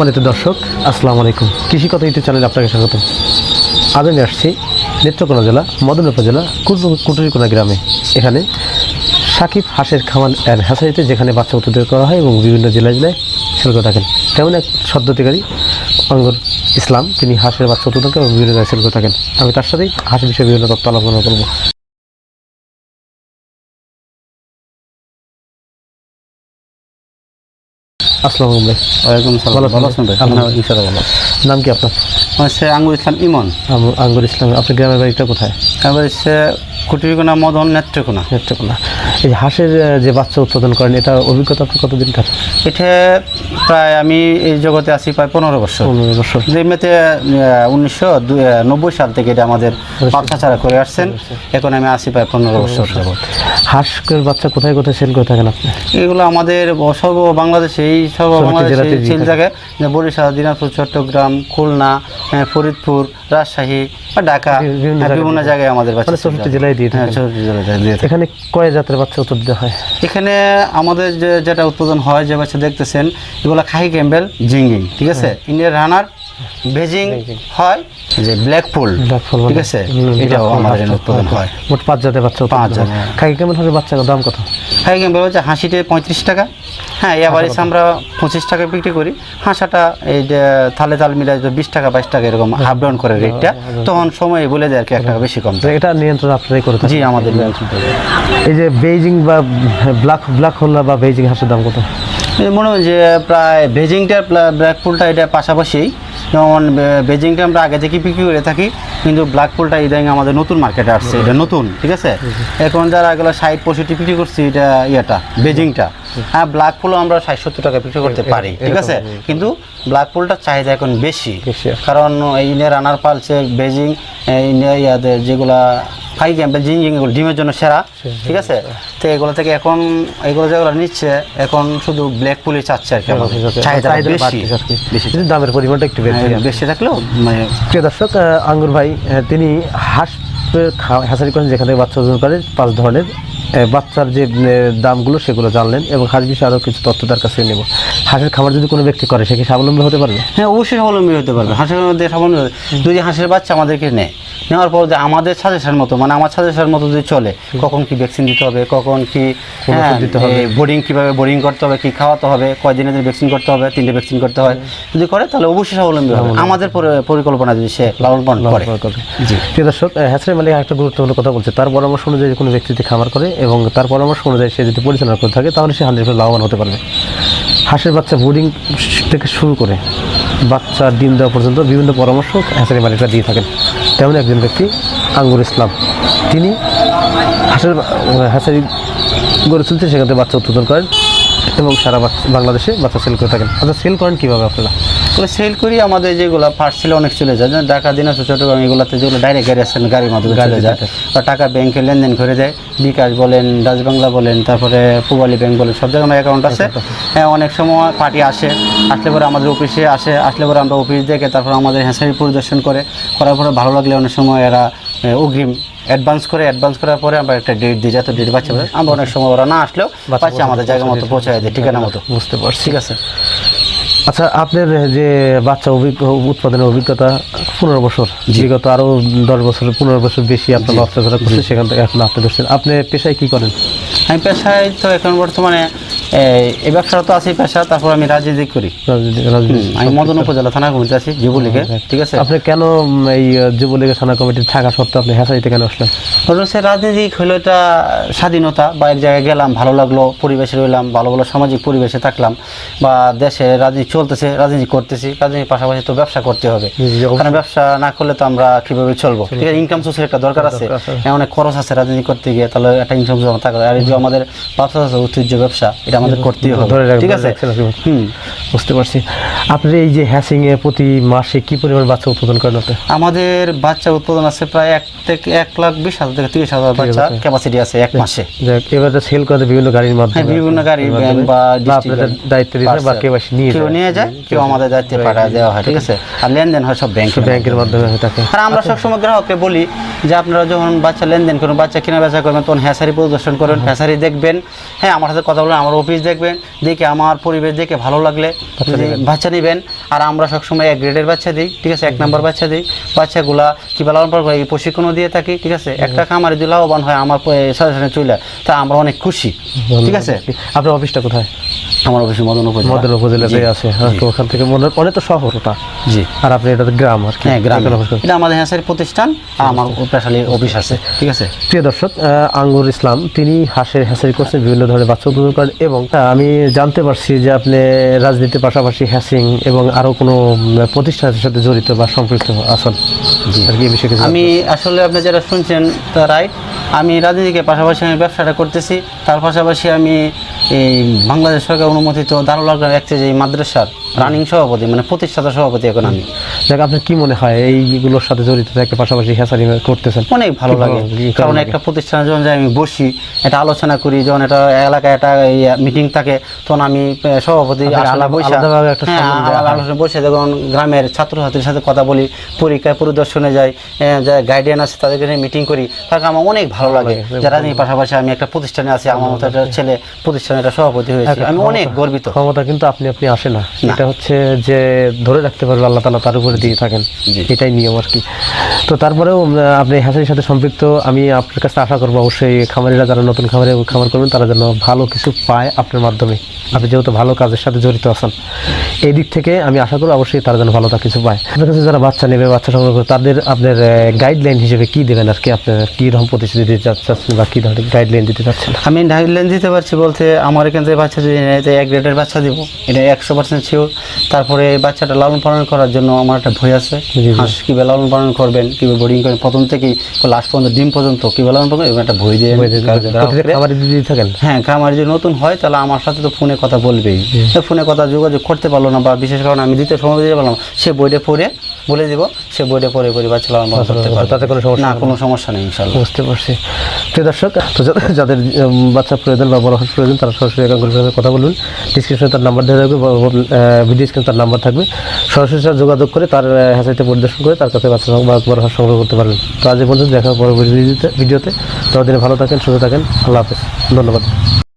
সম্মানিত দর্শক, আসসালামু আলাইকুম। কৃষি কথা ইউটিউব চ্যানেলে আপনাকে স্বাগত। আজ আমি আসছি নেত্রকোনা জেলা মদন উপজেলা কুটুরিকোনা গ্রামে। এখানে সাকিব হাঁসের খামার অ্যান্ড হ্যাচারিতে যেখানে বাচ্চা উৎপাদন করা হয় এবং বিভিন্ন জেলায় জেলায় সেল করে থাকেন। তেমন এক সদ্যতিকারী অঙ্গর ইসলাম, তিনি হাঁসের বাচ্চা উৎপাদন করেন এবং বিভিন্ন জায়গায় সেল করে থাকেন। আমি তার সাথেই হাঁসের বিষয়ে বিভিন্ন তথ্য আলোচনা করবো। আসসালামু আলাইকুম। ওয়ালাইকুম সালাম। ভালো আছেন ভাই? ইনশাআল্লাহ ভালো। নাম কি আপনার? হচ্ছে আঙ্গুর ইসলাম ইমন। আঙ্গুর ইসলাম। আপনার গ্রামের বাড়িটা কোথায়? এবার হচ্ছে কুটিরকোনা মদন নেত্রকোনা। নেত্রকোনা। এই যে হাঁসের যে বাচ্চা উৎপাদন করেন, এটা অভিজ্ঞতা আপনার কতদিন থাকে? এটা প্রায় আমি এই জগতে আছি প্রায় 15 বছর। 15 বছর। যে এমনিতে 1990 সাল থেকে এটা আমাদের বাচ্চা চারা করে আসছেন। এখন আমি আছি প্রায় 15 বছর জগৎ। হাঁসের বাচ্চা কোথায় কোথায় সেল করে থাকেন আপনি? এগুলো আমাদের সর্ব বাংলাদেশে সেল জায়গায়, যে বরিশাল, দিনাজপুর, চট্টগ্রাম, খুলনা, ফরিদপুর, রাজশাহী, ঢাকা, বিভিন্ন জায়গায় আমাদের বাচ্চা 64 জেলায় দিয়ে থাকেন। এখানে কয় জাতের বাচ্চা উৎপাদিত হয়? এখানে আমাদের যেটা উৎপাদন হয়, যে বাচ্চা দেখতেছেন, এগুলো খাহি ক্যাম্বেল, জিঙ্গিং, ঠিক আছে, ইন্ডিয়ান রানার, বেজিং হয়, যে ব্ল্যাক ফুল, ঠিক আছে, এটাও আমাদের উৎপাদন হয়। মোট 5 জাতের বাচ্চা উৎপাদন হয়। খাহি ক্যাম্বেল হাঁসের বাচ্চার দাম কত? খাহি ক্যাম্বেল হচ্ছে হাঁসিতে 35 টাকা। হ্যাঁ, এভারেজ আমরা 25 টাকা বিক্রি করি। হাঁসাটা এই যে থালে তাল মিলাই 20 টাকা 22 টাকা এরকম আপ ডাউন করে রেটটা, তখন সময় বলে দেয় আর কি 1 টাকা বেশি কম। এটা নিয়ন্ত্রণ আপনারাই করে থাকেন? জি, আমাদের নিয়ন্ত্রণ। এই যে বেজিং বা ব্ল্যাক হোল্লা বা বেজিং হাঁসের দাম কত? মনে হয় যে প্রায় বেজিংটা ব্ল্যাক ফুলটা এটা পাশাপাশি। যেমন বেজিংটা আমরা আগে থেকে বিক্রি করে থাকি, কিন্তু ব্ল্যাক ফুলটা ইদানিং আমাদের নতুন মার্কেটে আসছে, এটা নতুন, ঠিক আছে। এখন যারা এগুলো 60-65 বিক্রি করছি এটা ইয়েটা বেজিংটা। হ্যাঁ, ব্ল্যাক ফুলও আমরা 60-70 টাকা বিক্রি করতে পারি, ঠিক আছে, কিন্তু ব্ল্যাক ফুলটার চাহিদা এখন বেশি, কারণ এই রানার পালছে বেজিং ইয়াদের যেগুলা খাই ক্যাম্পেল জিং এগুলো ডিমের জন্য সেরা, ঠিক আছে। তো এগুলো থেকে এখন এগুলো যেগুলো নিচ্ছে, এখন শুধু ব্ল্যাক পুলি চাচ্ছে আর কি, চাহিদা বেশি, দামের পরিমাণটা একটু বেশি থাকলেও। মানে প্রিয় দর্শক, আঙ্গুর ভাই তিনি হাঁস হ্যাচারি করেন, যেখানে বাচ্চা ওজন করে 5 ধরনের। বাচ্চার যে দামগুলো সেগুলো জানলেন এবং হাঁস বিষয়ে আরও কিছু তথ্য তার কাছে নেব। হাঁসের খামার যদি কোনো ব্যক্তি করে, সে কি স্বাবলম্বী হতে পারবে? হ্যাঁ, অবশ্যই স্বাবলম্বী হতে পারবে। হাঁসের মধ্যে স্বাবলম্বী যদি হাঁসের বাচ্চা আমাদেরকে নেওয়ার পর যে আমাদের সাজেশন মতো, মানে আমার সাজেশন মতো যদি চলে, কখন কি ভ্যাকসিন দিতে হবে, কখন কি দিতে হবে, বোর্ডিং কীভাবে বোর্ডিং করতে হবে, কি খাওয়াতে হবে, কয়দিনের ভ্যাকসিন করতে হবে, 3টে ভ্যাকসিন করতে হয়, যদি করে তাহলে অবশ্যই স্বাবলম্বী হবে আমাদের পরিকল্পনা যদি সে লালন পালন করে। জি, প্রিয় দর্শক, হ্যাচারি মালিক একটা গুরুত্বপূর্ণ কথা বলছে। তার পরামর্শ অনুযায়ী কোনো ব্যক্তি যদি খামার করে এবং তার পরামর্শ অনুযায়ী সে যদি পরিচালনা করে থাকে, তাহলে সে 100% লাভবান হতে পারবে। হাঁসের বাচ্চা বোর্ডিং থেকে শুরু করে বাচ্চা ডিম দেওয়া পর্যন্ত বিভিন্ন পরামর্শ হ্যাচারি মালিকরা দিয়ে থাকেন। তেমন একজন ব্যক্তি আঙ্গুর ইসলাম, তিনি হাঁসের হ্যাচারি গড়ে তুলতে, সেখান থেকে বাচ্চা উৎপাদন করেন এবং সারা বাংলাদেশে বাচ্চা সেল করে থাকেন। আচ্ছা, সেল করেন কীভাবে আপনারা? সেল করি আমাদের যেগুলো পার্সেলে অনেক চলে যায়, যেমন ঢাকা, দিনাজপুর, চট্টগ্রাম, এগুলোতে যেগুলো ডাইরেক্ট গাড়ি আসেন, গাড়ির মাধ্যমে চলে যায়, বা টাকা ব্যাংকে লেনদেন করে দেয়। বিকাশ বলেন, ডাচবাংলা বলেন, তারপরে পূবালী ব্যাংক বলেন, সব জায়গায় আমার অ্যাকাউন্ট আছে। হ্যাঁ, অনেক সময় পার্টি আসলে পরে আমাদের অফিসে আসলে পরে আমরা অফিস দেখে তারপর আমাদের হ্যাচারি পরিদর্শন করার পরে ভালো লাগলে অনেক সময় এরা অগ্রিম অ্যাডভান্স করার পরে আমরা একটা ডেট দিই, যত ডেট বাচ্চা আমরা অনেক সময় ওরা না আসলেও বাচ্চা আমাদের জায়গা মতো পৌঁছায় দেয়, ঠিকানা মতো। বুঝতে পারছি, ঠিক আছে। আচ্ছা, আপনার যে বাচ্চা উৎপাদনের অভিজ্ঞতা 15 বছর, বিগত আরও 10 বছর 15 বছর বেশি আপনার বাচ্চা ধরা করছে, সেখান থেকে এখন আপনি ধরছেন। আপনি পেশায় কী করেন? আমি পেশায় তো এখন বর্তমানে এই ব্যবসাটা তো আছেই পেশা, তারপর আমি রাজনীতি করি। আমি মদন উপজেলা থানা কমিটি আছি যুবলীগে, ঠিক আছে। আপনি কেন এই যুবলীগের থানা কমিটির থাকা সত্ত্বেও আপনি হ্যাচারিতে কেন আসলেন? হচ্ছে রাজনীতি হলো এটা স্বাধীনতা, বা এক জায়গায় গেলাম, ভালো লাগলো, পরিবেশে রইলাম, ভালো ভালো সামাজিক পরিবেশে থাকলাম, বা দেশে রাজনীতি চলতেছে, রাজনীতি করতেছি, রাজনীতির পাশাপাশি তো ব্যবসা করতে হবে, কারণ ব্যবসা না করলে তো আমরা কীভাবে চলবো, ঠিক আছে। ইনকাম সোর্সের একটা দরকার আছে, অনেক খরচ আছে রাজনীতি করতে গিয়ে, তাহলে একটা ইনকাম সোর্স থাকবে। আর এই যে আমাদের ব্যবসা আছে, ঐতিহ্য ব্যবসা, এটা আমাদের করতেই হবে, ঠিক আছে। বুঝতে পারছি। আপনার এই যে হ্যাচিংয়ে প্রতি মাসে কি পরিমাণ বাচ্চা উৎপাদন করেন আপনি? আমাদের বাচ্চা উৎপাদন আছে প্রায় 1,20,000 থেকে 30,000 বাচ্চা ক্যাপাসিটি আছে এক মাসে। এবারে সেল করে বিভিন্ন গাড়ির মাধ্যমে, বিভিন্ন গাড়ি ভ্যান বা আপনাদের দায়িত্ব দিতে, বা কেউ নিয়ে যায়, কেউ আমাদের দায়িত্বে পাঠিয়ে দেওয়া হয়, ঠিক আছে। আর লেনদেন হয় সব ব্যাংকের মাধ্যমে হয়ে থাকে। আর আমরা সবসময় গ্রাহককে বলি যে আপনারা যখন বাচ্চা লেনদেন করুন, বাচ্চা কেনা বেচা করবেন, তখন হ্যাচারি পরিদর্শন করুন, হ্যাচারি দেখবেন। হ্যাঁ, আমার সাথে কথা বলুন, আমার অফিস পিস দেখবেন, দেখে আমার পরিবেশ দেখে ভালো লাগলে বাচ্চা নেবেন। আর আমরা সবসময় এক গ্রেডের বাচ্চা দিই, ঠিক আছে, 1 নম্বর বাচ্চা দিই। বাচ্চাগুলা কীভাবে লালন পালন করে এই প্রশিক্ষণও দিয়ে থাকি, ঠিক আছে। একটা খামারে যদি লাভবান হয় আমার সাজেশনে চলে, তা আমরা অনেক খুশি, ঠিক আছে। আপনার অফিসটা কোথায়? আমার অফিস মদন উপজেলাতে আছে। তো ওখান থেকে অনেক তো শহর ওটা। জি। আর আপনি এটা গ্রাম আর কি? হ্যাঁ, গ্রাম। এটা আমাদের হ্যাঁসারি প্রতিষ্ঠান, আর আমার স্পেশালি অফিস আছে, ঠিক আছে। প্রিয় দর্শক, আঙ্গুর ইসলাম তিনি হাঁসের হ্যাচারি করছেন, বিভিন্ন ধরনের বাচ্চা উৎপাদন করেন, এবং আমি জানতে পারছি যে আপনি রাজনীতির পাশাপাশি হ্যাচিং এবং আরও কোনো প্রতিষ্ঠানের সাথে জড়িত বা সম্পৃক্ত আছেন আর কি? এই বিষয়ে আমি আসলে আপনি যেটা শুনছেন তা রাইট। আমি রাজনীতিকে পাশাপাশি আমি ব্যবসাটা করতেছি, তার পাশাপাশি আমি এই বাংলাদেশ সরকার অনুমোদিত দারুল আরকাম এক্সচেঞ্জ এই মাদ্রাসার রানিং সভাপতি, মানে প্রতিষ্ঠাতা সভাপতি এখন আমি। দেখ, আপনার কি মনে হয় এইগুলোর সাথে জড়িত থাকে পাশাপাশি হ্যাচারি করতেছেন? অনেক ভালো লাগে, কারণ একটা প্রতিষ্ঠানে যখন যাই আমি বসি, এটা আলোচনা করি, যখন এটা এলাকায় একটা মিটিং থাকে, তখন আমি সভাপতি আলোচনা বসে যখন গ্রামের ছাত্রছাত্রীর সাথে কথা বলি, পরীক্ষায় পরিদর্শনে যাই, গাইডিয়ান আছে তাদেরকে নিয়ে মিটিং করি, তাকে আমার অনেক ভালো লাগে। যারা নিয়ে পাশাপাশি আমি একটা প্রতিষ্ঠানে আছি, আমার মতো একটা ছেলে প্রতিষ্ঠানে একটা সভাপতি হয়েছে, আমি অনেক গর্বিত। ক্ষমতা কিন্তু আপনি আসে না, এটা হচ্ছে যে ধরে রাখতে পারবে আল্লাহ তাআলা, তার উপরে দিয়ে থাকেন, এটাই নিয়ম আর কি। তো তারপরেও আপনি হ্যাচারির সাথে সম্পৃক্ত, আমি আপনার কাছে আশা করবো অবশ্যই খামারিরা যারা নতুন খামার করবেন তারা যেন ভালো কিছু পায় আপনার মাধ্যমে। আপনি যেহেতু ভালো কাজের সাথে জড়িত আছেন, এই দিক থেকে আমি আশা করি অবশ্যই তারা যেন ভালো কিছু পায়। আপনার কাছে যারা বাচ্চা নেবে, বাচ্চা সংগ্রহ করে, তাদের আপনার গাইডলাইন হিসেবে কি দেবেন আর কি? আপনার কী রকম প্রতিশ্রুতি দিতে চাচ্ছেন বা কী ধরনের গাইডলাইন দিতে চাচ্ছেন? আমি গাইডলাইন দিতে পারছি বলতে, আমার এখান থেকে বাচ্চা যদি নেয়, এক গ্রেডের বাচ্চা দিব, এটা 100% শিওর। তারপরে বাচ্চাটা লালন পালন করার জন্য আমার একটা ভয় আছে, হাঁস কীভাবে লালন পালন করবেন, কীভাবে বোর্ডিং করবেন, প্রথম থেকেই লাস্ট পর্যন্ত ডিম পর্যন্ত কীভাবে লালন পালন, এবং একটা ভয় দিয়ে খামারে দিয়ে থাকেন। হ্যাঁ, খামারে যদি নতুন হয় তাহলে আমার সাথে তো ফোনে কথা বলবেই, ফোনে কথা যোগাযোগ করতে পারলো না বা বিশেষ কারণে আমি দিতে সময় দিতে পারলাম, সে বইটা পড়ে বলে দিব, সে বইটা পড়ে বাচ্চা লালন পালন করতে পারবে, তাতে কোনো সমস্যা না, কোনো সমস্যা নেই ইনশাআল্লাহ। বুঝতে পারছি। প্রিয় দর্শক, তো যাদের বাচ্চা প্রয়োজন বা বড় হাঁস প্রয়োজন, তারা সরাসরি আঙ্গুরের সাথে কথা বলুন। ডিসক্রিপশনে তার নাম্বার দেওয়া থাকবে, ভিডিও স্ক্রিনে তার নাম্বার থাকবে, সরাসরি যোগাযোগ করে তার হ্যাচারিতে পরিদর্শন করে তার কাছে বাচ্চা বা বড় হাঁস সংগ্রহ করতে পারবেন। তো আজ এই পর্যন্ত দেখা পরবর্তী ভিডিওতে। ততদিনে ভালো থাকেন, সুস্থ থাকেন, আল্লাহ হাফেজ, ধন্যবাদ।